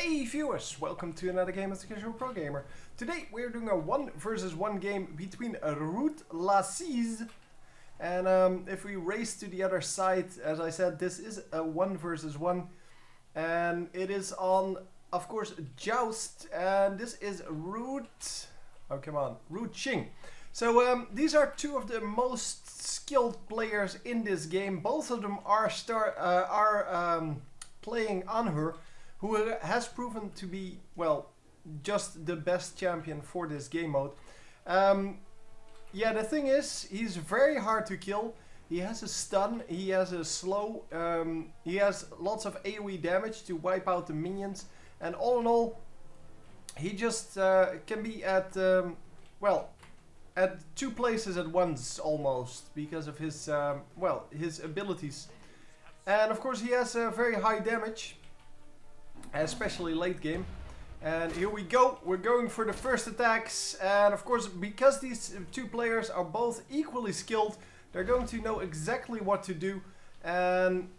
Hey viewers, welcome to another game as the Casual Pro Gamer. Today we're doing a 1 versus 1 game between Lassiz and if we race to the other side, as I said, this is a 1 versus 1 and it is on, of course, Joust, and this is Shing. So these are two of the most skilled players in this game. Both of them are playing on her, who has proven to be, well, just the best champion for this game mode. Yeah, the thing is, he's very hard to kill. He has a stun, he has a slow, he has lots of AoE damage to wipe out the minions, and all in all, he just can be at, well, at two places at once almost, because of his, well, his abilities. And of course he has very high damage, especially late game. And here we go, we're going for the first attacks, and of course because these two players are both equally skilled, they're going to know exactly what to do. And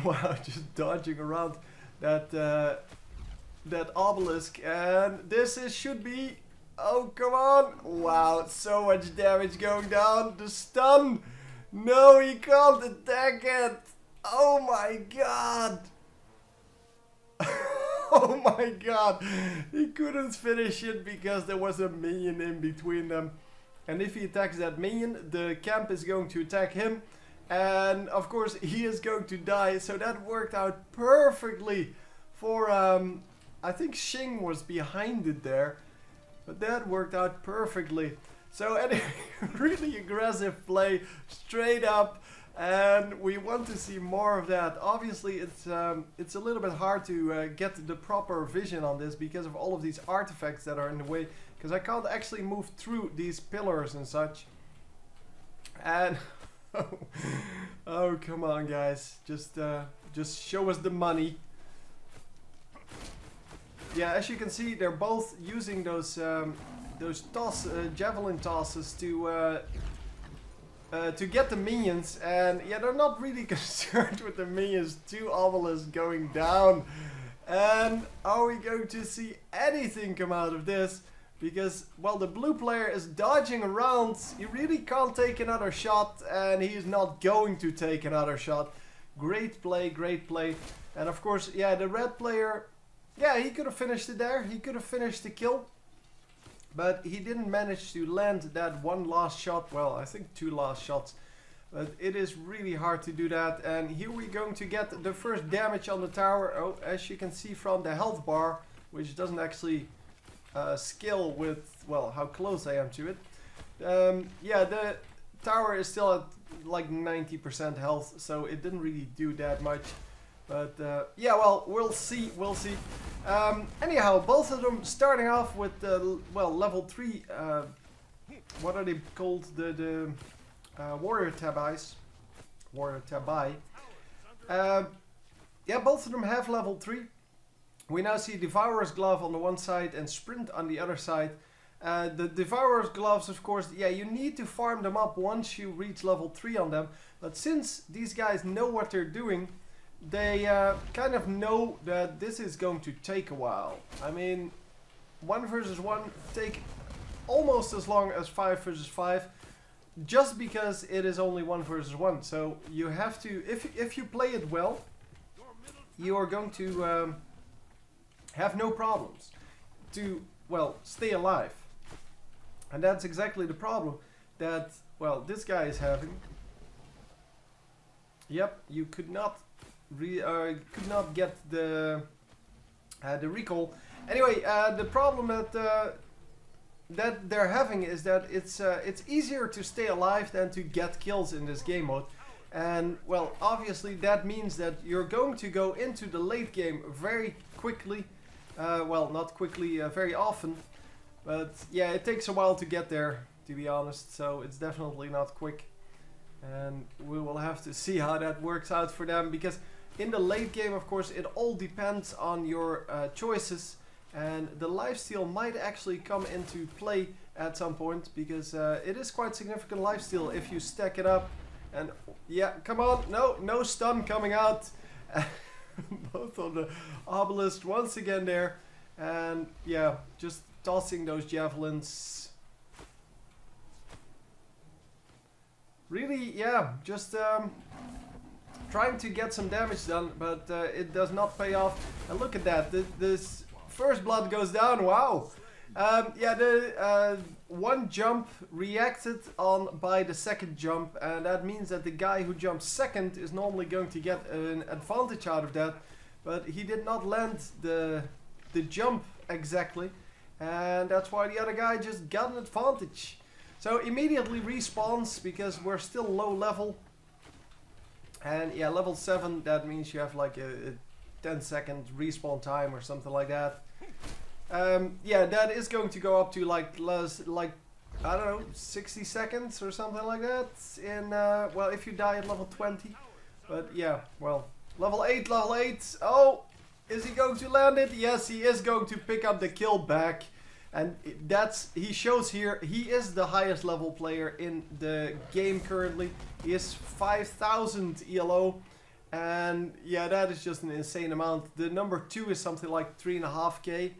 wow, just dodging around that that obelisk, and this should be, oh come on, wow, so much damage going down. The stun, no, he can't attack it. Oh my god. Oh my god, he couldn't finish it because there was a minion in between them. And if he attacks that minion, the camp is going to attack him. And of course he is going to die. So that worked out perfectly for, I think Shing was behind it there. But that worked out perfectly. So anyway, really aggressive play, straight up. And we want to see more of that. Obviously it's a little bit hard to get the proper vision on this because of all of these artifacts that are in the way, because I can't actually move through these pillars and such. And oh come on guys, just show us the money. Yeah, as you can see, they're both using those javelin tosses to get the minions, and yeah, they're not really concerned with the minions. Two obelisks going down, and are we going to see anything come out of this? Because, well, the blue player is dodging around. He really can't take another shot, and he's not going to take another shot. Great play, great play. And of course, yeah, the red player, yeah, he could have finished it there. He could have finished the kill. But he didn't manage to land that one last shot. Well, I think two last shots. But it is really hard to do that. And here we're going to get the first damage on the tower. Oh, as you can see from the health bar, which doesn't actually scale with, well, how close I am to it. Yeah, the tower is still at like 90% health, so it didn't really do that much. But yeah, well, we'll see, we'll see. Anyhow, both of them starting off with the, well, level 3, what are they called? The warrior tabis. Warrior tabi. Yeah, both of them have level 3. We now see Devourer's Glove on the one side and Sprint on the other side. The Devourer's Gloves, of course, yeah, you need to farm them up once you reach level 3 on them. But since these guys know what they're doing, they kind of know that this is going to take a while. I mean, 1 versus 1 take almost as long as 5 versus 5, just because it is only 1 versus 1. So you have to, if you play it well, you are going to have no problems to, well, stay alive. And that's exactly the problem that, well, this guy is having. Yep, you could not get the recall. Anyway, the problem that they're having is that it's easier to stay alive than to get kills in this game mode. And well, obviously that means that you're going to go into the late game very quickly. Well, not quickly, very often. But yeah, it takes a while to get there, to be honest. So it's definitely not quick. And we will have to see how that works out for them, because in the late game, of course, it all depends on your choices, and the lifesteal might actually come into play at some point, because it is quite significant lifesteal if you stack it up. And yeah, come on, no stun coming out. both on the obelisk once again there. And yeah, just tossing those javelins. Really, yeah, just trying to get some damage done, but it does not pay off. And look at that, this first blood goes down, wow. Yeah, the one jump reacted on by the second jump, and that means that the guy who jumps second is normally going to get an advantage out of that, but he did not land the jump exactly, and that's why the other guy just got an advantage. So immediately respawns because we're still low level, and yeah, level 7, that means you have like a 10-second respawn time or something like that. Yeah, that is going to go up to like I don't know, 60 seconds or something like that in well, if you die at level 20. But yeah, well, level 8. Oh, is he going to land it? Yes, he is going to pick up the kill back. And he shows here, he is the highest level player in the game currently. He is 5,000 ELO. And yeah, that is just an insane amount. The number 2 is something like 3.5k.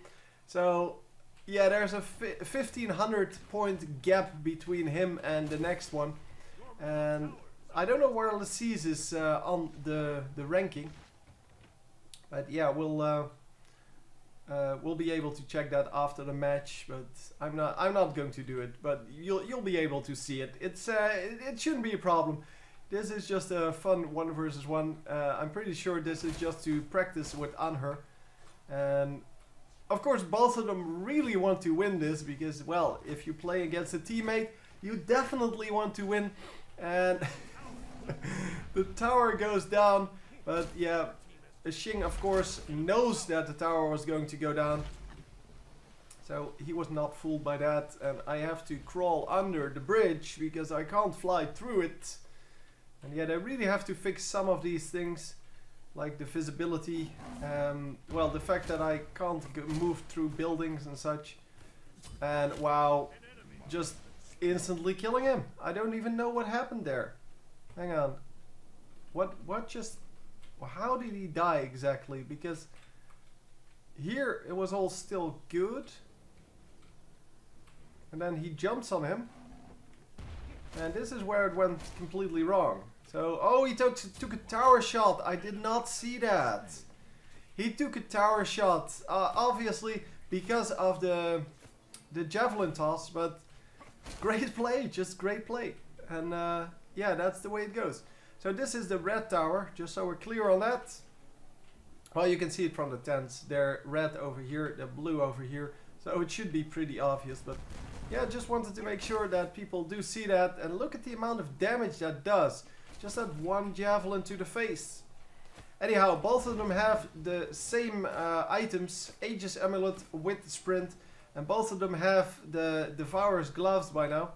So yeah, there's a 1,500 point gap between him and the next one. And I don't know where Lassiz is on the ranking. But yeah, we'll be able to check that after the match, but I'm not going to do it. But you'll be able to see it. It shouldn't be a problem. This is just a fun 1 versus 1. I'm pretty sure this is just to practice with Anher, and of course both of them really want to win this because, well, if you play against a teammate, you definitely want to win. And the tower goes down, but yeah. Shing, of course, knows that the tower was going to go down. So he was not fooled by that. And I have to crawl under the bridge because I can't fly through it. And yet I really have to fix some of these things, like the visibility. Well, the fact that I can't move through buildings and such. And wow, just instantly killing him. I don't even know what happened there. Hang on. What just... How did he die exactly? Because here it was all still good. And then he jumps on him. And this is where it went completely wrong. So, oh, he took a tower shot. I did not see that. He took a tower shot. Obviously because of the javelin toss. But great play. Just great play. And yeah, that's the way it goes. So this is the red tower, just so we're clear on that. Well, you can see it from the tents. They're red over here, they're blue over here. So it should be pretty obvious, but yeah, just wanted to make sure that people do see that. And look at the amount of damage that does. Just that one javelin to the face. Anyhow, both of them have the same items. Aegis Amulet with Sprint. And both of them have the Devourer's Gloves by now.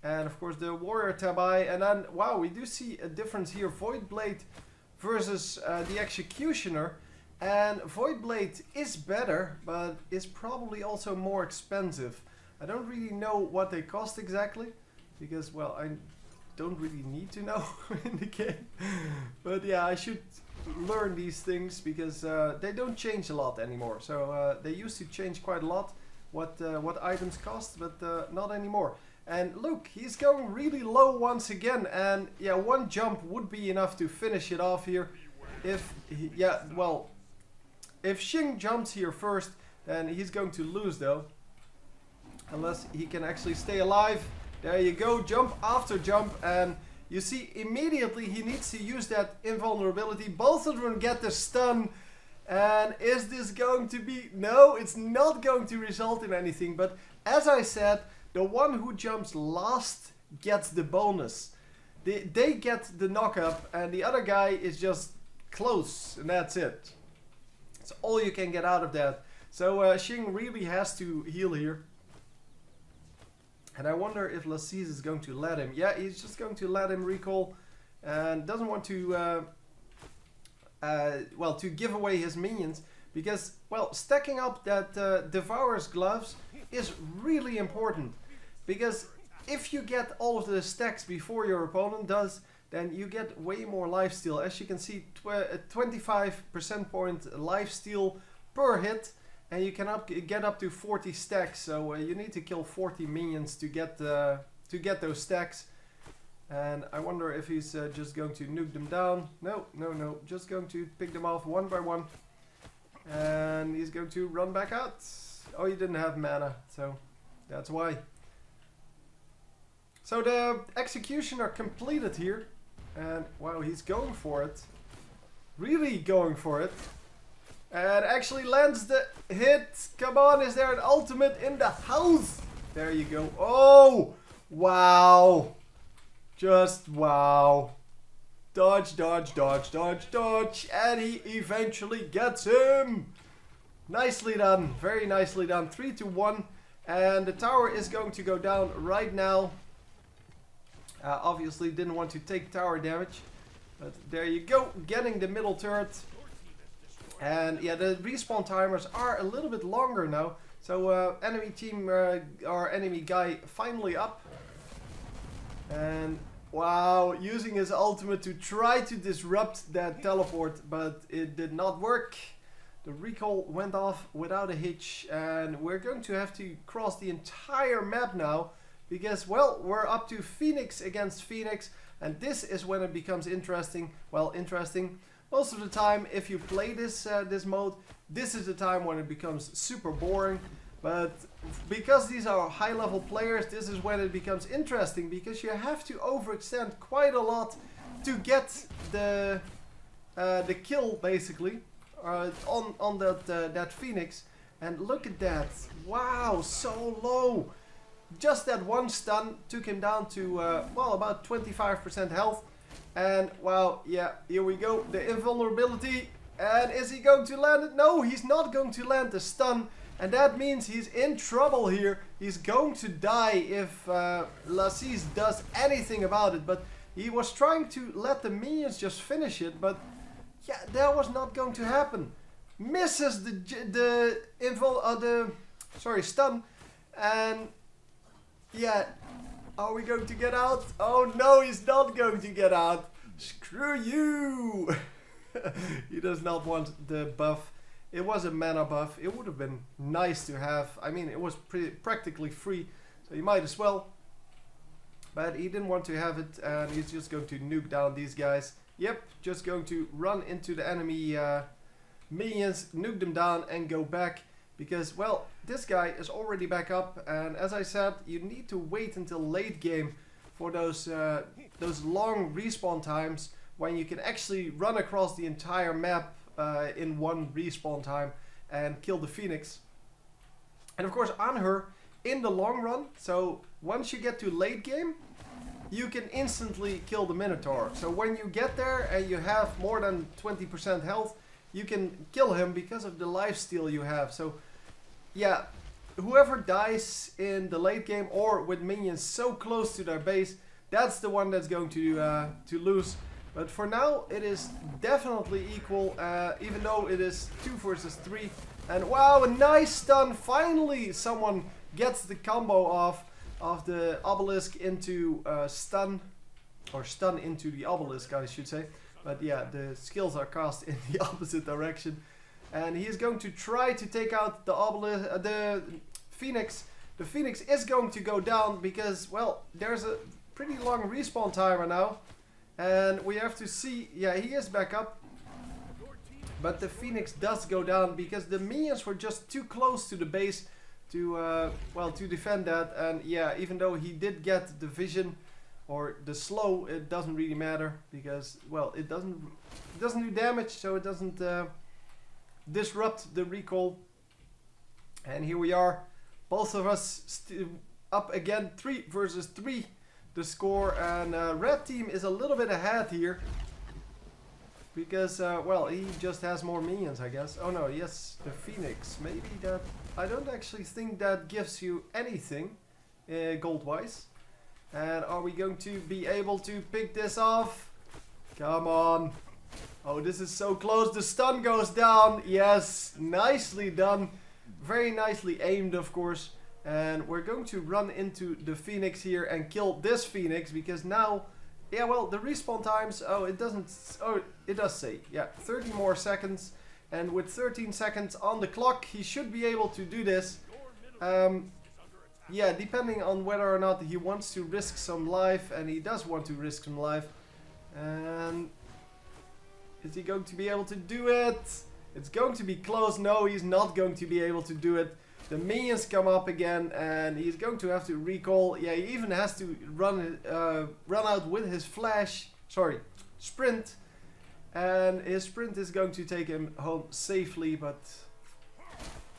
And of course the Warrior Tabai. And then, wow, we do see a difference here. Voidblade versus the Executioner. And Voidblade is better, but is probably also more expensive. I don't really know what they cost exactly. Because, well, I don't really need to know in the game. But yeah, I should learn these things because they don't change a lot anymore. So they used to change quite a lot what items cost, but not anymore. And look, he's going really low once again, and yeah, one jump would be enough to finish it off here. If he, yeah, well, if Shing jumps here first, then he's going to lose though. Unless he can actually stay alive. There you go, jump after jump, and you see immediately he needs to use that invulnerability. Both of them get the stun, and is this going to be... No, it's not going to result in anything, but as I said, the one who jumps last gets the bonus. They get the knock up, and the other guy is just close, and that's it. That's all you can get out of that. So Shing really has to heal here. And I wonder if Lassiz is going to let him. Yeah, he's just going to let him recall, and doesn't want to, well, to give away his minions. Because, well, stacking up that Devourer's Gloves is really important. Because if you get all of the stacks before your opponent does, then you get way more lifesteal. As you can see, 25% point lifesteal per hit, and you can get up to 40 stacks. So you need to kill 40 minions to get those stacks. And I wonder if he's just going to nuke them down. No, no, no. Just going to pick them off one by one. And he's going to run back out. Oh, he didn't have mana, so that's why. So the execution are completed here. And wow, he's going for it. Really going for it. And actually lands the hit. Come on, is there an ultimate in the house? There you go. Oh, wow. Just wow. Dodge, dodge, dodge, dodge, dodge. And he eventually gets him. Nicely done. Very nicely done. 3-1. And the tower is going to go down right now. Obviously didn't want to take tower damage. But there you go. Getting the middle turret. And yeah, the respawn timers are a little bit longer now. So enemy team, our enemy guy finally up. And wow, using his ultimate to try to disrupt that teleport, but it did not work. The recall went off without a hitch, and we're going to have to cross the entire map now, because well, we're up to Phoenix against Phoenix, and this is when it becomes interesting. Well, interesting. Most of the time, if you play this this mode, this is the time when it becomes super boring. But because these are high level players, this is when it becomes interesting, because you have to overextend quite a lot to get the kill basically on that Phoenix. And look at that! Wow, so low. Just that one stun took him down to well, about 25% health. And wow, yeah, here we go, the invulnerability. And is he going to land it? No, he's not going to land the stun. And that means he's in trouble here. He's going to die if Lassiz does anything about it. But he was trying to let the minions just finish it. But yeah, that was not going to happen. Misses the stun. And yeah, are we going to get out? Oh no, he's not going to get out. Screw you. He does not want the buff. It was a mana buff. It would have been nice to have. I mean, it was practically free, so you might as well. But he didn't want to have it, and he's just going to nuke down these guys. Yep, just going to run into the enemy minions, nuke them down, and go back. Because, well, this guy is already back up, and as I said, you need to wait until late game for those long respawn times when you can actually run across the entire map in one respawn time and kill the Phoenix. And of course on her in the long run, so once you get to late game, you can instantly kill the Minotaur. So when you get there and you have more than 20% health, you can kill him because of the lifesteal you have. So yeah, whoever dies in the late game or with minions so close to their base, that's the one that's going to lose. But for now, it is definitely equal, even though it is 2 versus 3. And wow, a nice stun. Finally, someone gets the combo off of the obelisk into stun. Or stun into the obelisk, I should say. But yeah, the skills are cast in the opposite direction. And he is going to try to take out the obelisk, the Phoenix. The Phoenix is going to go down because, well, there's a pretty long respawn timer now. And we have to see, yeah, he is back up. But the Phoenix does go down because the minions were just too close to the base to, well, to defend that. And yeah, even though he did get the vision or the slow, it doesn't really matter because, well, it doesn't do damage, so it doesn't disrupt the recall. And here we are, both of us up again, 3 versus 3. The score, and red team is a little bit ahead here because well, he just has more minions, I guess. Oh no, yes, the Phoenix. Maybe that, I don't actually think that gives you anything gold wise. And are we going to be able to pick this off? Come on. Oh, this is so close. The stun goes down. Yes, nicely done. Very nicely aimed, of course. And we're going to run into the Phoenix here and kill this Phoenix, because now yeah, well, the respawn times, oh, it doesn't, oh, it does say, yeah, 30 more seconds. And with 13 seconds on the clock, he should be able to do this. Yeah, depending on whether or not he wants to risk some life, and he does want to risk some life. And is he going to be able to do it? It's going to be close. No, he's not going to be able to do it. The minions come up again, and he's going to have to recall. Yeah, he even has to run out with his sprint. And his sprint is going to take him home safely, but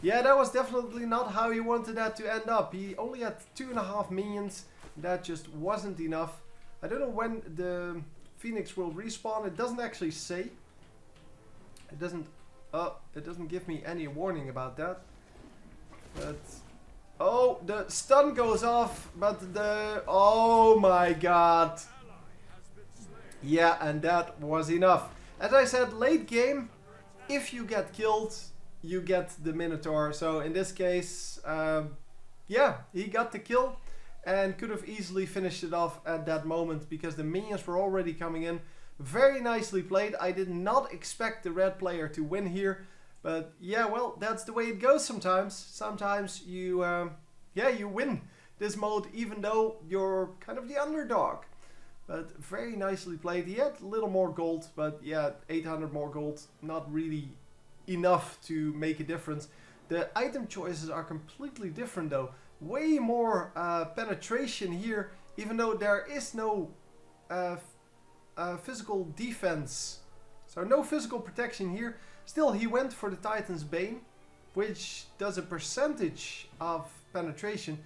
yeah, that was definitely not how he wanted that to end up. He only had 2.5 minions. That just wasn't enough. I don't know when the Phoenix will respawn. It doesn't actually say. It doesn't give me any warning about that. But oh, the stun goes off, but oh my god. Yeah, and that was enough. As I said, late game, if you get killed, you get the Minotaur. So in this case, yeah, he got the kill and could have easily finished it off at that moment because the minions were already coming in. Very nicely played. I did not expect the red player to win here. But yeah, well, that's the way it goes sometimes. Sometimes you, yeah, you win this mode even though you're kind of the underdog. But very nicely played. He had a little more gold, but yeah, 800 more gold, not really enough to make a difference. The item choices are completely different though. Way more penetration here, even though there is no physical defense. So no physical protection here. Still, he went for the Titan's Bane, which does a percentage of penetration,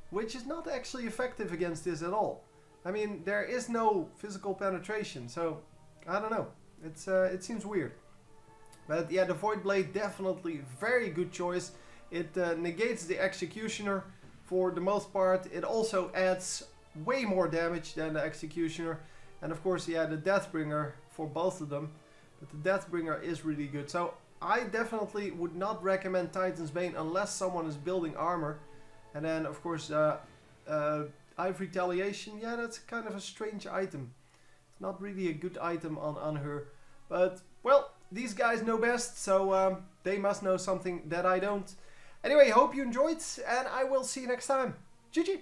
which is not actually effective against this at all. I mean, there is no physical penetration, so I don't know. It seems weird. But yeah, the Void Blade definitely very good choice. It negates the Executioner for the most part. It also adds way more damage than the Executioner. And of course, yeah, the Deathbringer for both of them. But the Deathbringer is really good. So I definitely would not recommend Titan's Bane unless someone is building armor. And then of course, Hive Retaliation, yeah, that's kind of a strange item. It's not really a good item on her. But, well, these guys know best, so they must know something that I don't. Anyway, hope you enjoyed, and I will see you next time. GG!